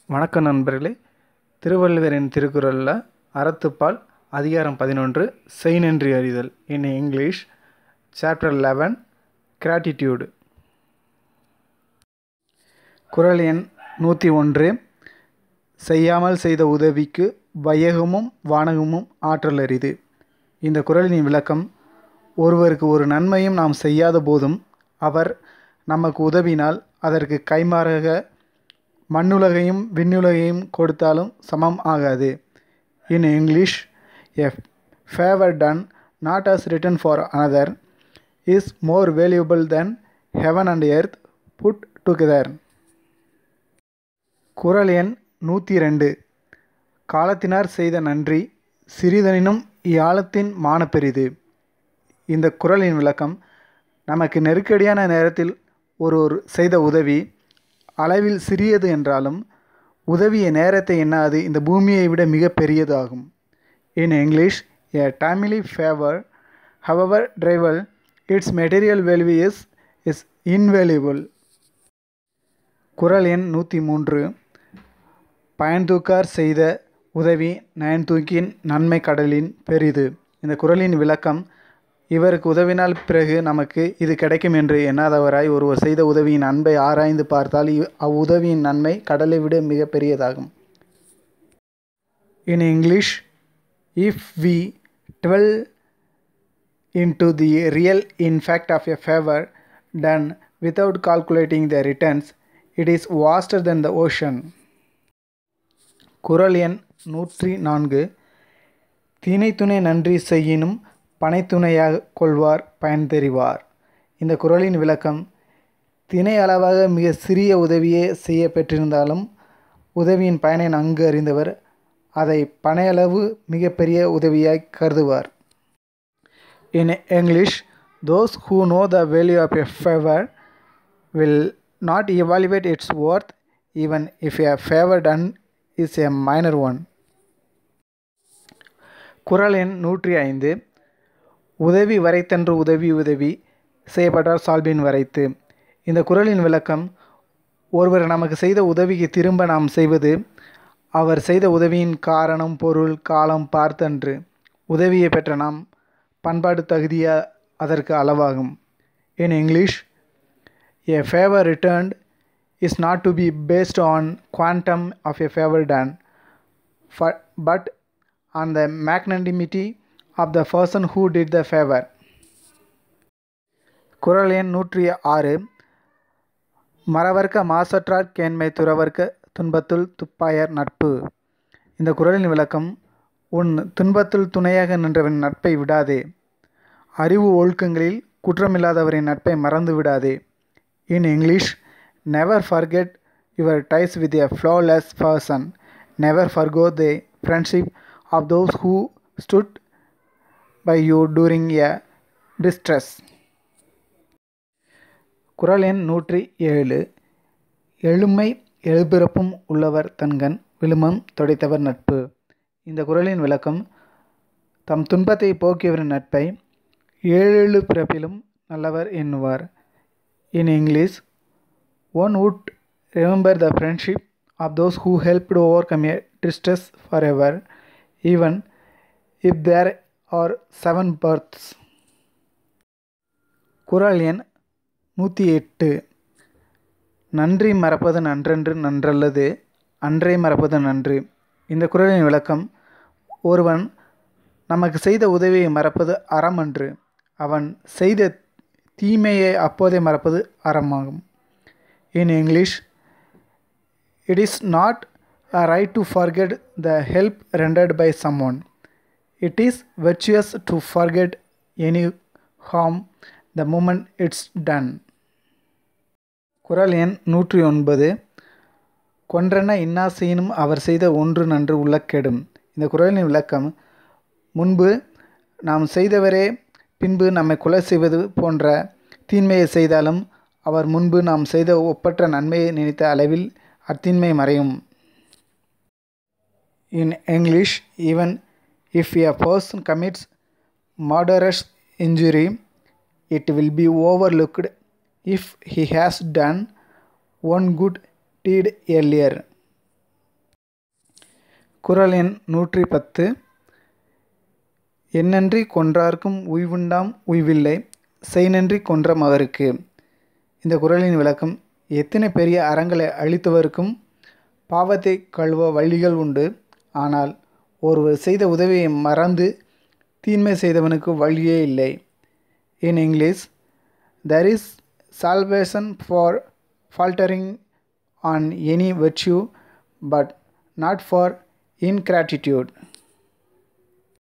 வணக்கம் நண்பர்களே. திருவள்ளுவரின் திருக்குறளில் அறத்துப்பால் அதிகாரம் 11 செய் நன்றி அறிதல் இன் இங்கிலீஷ் சாப்டர் 11 கிராட்டிடியூடு. குறள் எண் 101. செய்யாமல் செய்த உதவிக்கு வையகமும் வானகமும் ஆற்றல் அரிது. இந்த குறளின் விளக்கம்: ஒருவருக்கு ஒரு நன்மையும் நாம் செய்யாத போதும் அவர் நமக்கு உதவினால் அதற்கு கைமாறாக மண்ணுலகையும் விண்ணுலகையும் கொடுத்தாலும் சமம் ஆகாது. In English, a favour done not as written for another is more valuable than heaven and earth put together. குறள் எண் 102. காலத்தினார் செய்த நன்றி சிறிதனினும் இயாலத்தின் மானப்பெரிது. இந்த குறளின் விளக்கம்: நமக்கு நெருக்கடியான நேரத்தில் ஒருவர் செய்த உதவி அளவில் சிறியது என்றாலும் உதவிய நேரத்தை எண்ணாது இந்த பூமியை விட மிக பெரியது ஆகும். இன் English, a timely favor however trivial its material value is invaluable. குறள் எண் 103. பயன்தூக்கார் செய்த உதவி நயன்தூக்கின் நன்மை கடலின் பெரிது. இந்த குறளின் விளக்கம்: இவருக்கு உதவினால் பிறகு நமக்கு இது கிடைக்கும் என்று எண்ணாதவராய் ஒருவர் செய்த உதவியின் அன்பை ஆராய்ந்து பார்த்தால் அவ்வுதவியின் நன்மை கடலை விட மிக பெரியதாகும். In English, if we dwell into the real impact of a favor done without calculating the returns, it is vaster than the ocean. குறள் எண் 104. தினைத்துணை நன்றி செய்யினும் பனைத்துணையாக கொள்வார் பயன் தெரிவார். இந்த குறளின் விளக்கம்: தினை அளவாக மிக சிறிய உதவியே செய்ய பெற்றிருந்தாலும் உதவியின் பயனை நன்கு அறிந்தவர் அதை பனையளவு மிக பெரிய உதவியாய் கருதுவார். In English, those who know the value of a favor will not evaluate its worth even if a favor done is a minor one. குறள் எண் 105. உதவி வரைத்தன்று உதவி செய்யப்பட்டார் சால்பின் வரைத்து. இந்த குறளின் விளக்கம்: ஒருவர் நமக்கு செய்த உதவிக்கு திரும்ப நாம் செய்வது அவர் செய்த உதவியின் காரணம் பொருள் காலம் பார்த்தன்று. உதவியை பெற்ற நாம் பண்பாடு தகுதிய அதற்கு அளவாகும். In English, a favour returned is not to be based on quantum of a favour done but on the magnanimity of the person who did the favor. குறள் எண் 106. மறவர்க்க மாசற்றார் கேண்மை துறவர்க்க துன்பத்துள் துப்பாயர் நட்பு. இந்த குறளின் விளக்கம்: உன் துன்பத்துள் துணையாக நின்றவரின் நட்பை விடாதே. அறிவு ஒழுக்கங்களில் குற்றமில்லாதவரின் நட்பை மறந்து விடாதே. In English, never forget your ties with a flawless person. Never forget the friendship of those who stood by you during a distress. குறள் எண் 107. எழுமை எழுபிறப்பும் உள்ளவர் தன்கண் விழுமம் தொடைத்தவர் நட்பு. இந்த குறளின் விளக்கம்: தம் துன்பத்தை போக்கியவரின் நட்பை 7 பிறப்பிலும் நல்லவர் எண்ணுவார். In English, one would remember the friendship of those who helped overcome a distress forever, even if there are 7 births. குறள் எண் 108. நன்றி மறப்பது நன்றன்று நன்றல்லது அன்றை மறப்பது நன்று. இந்த குறளின் விளக்கம்: ஒருவன் நமக்கு செய்த உதவியை மறப்பது அறமன்று, அவன் செய்த தீமையை அப்போதே மறப்பது அறமாகும். In English, it is not a right to forget the help rendered by someone. It is virtuous to forget any harm the moment it's done. குறள் எண் 109. கொன்றன இன்னா செய்யினும் அவர் செய்த ஒன்று நன்று உளக்கெடும். இந்த குறளின் விளக்கம்: முன்பு நாம் செய்தவரே பின்பு நம்மை கொலை செய்வது போன்ற தீன்மையை செய்தாலும் அவர் முன்பு நாம் செய்த ஒப்பற்ற நன்மையை நினைத்த அளவில் அத்தீன்மை மறையும். In English, even if a person commits murderous injury, it will be overlooked if he has done one good deed earlier. குறள் எண் 110. எண்ணன்றி கொன்றார்க்கும் உய்வுண்டாம் உய்வில்லை, செய்நன்றி கொன்ற மகருக்கு. இந்த குறளின் விளக்கம்: எத்தனை பெரிய அறங்களை அழித்தவருக்கும் பாவத்தை கழுவ வழிகள் உண்டு. ஆனால் ஒருவர் செய்த உதவியை மறந்து தீன்மை செய்தவனுக்கு வழியே இல்லை. In English, there is salvation for faltering on any virtue, but not for ingratitude.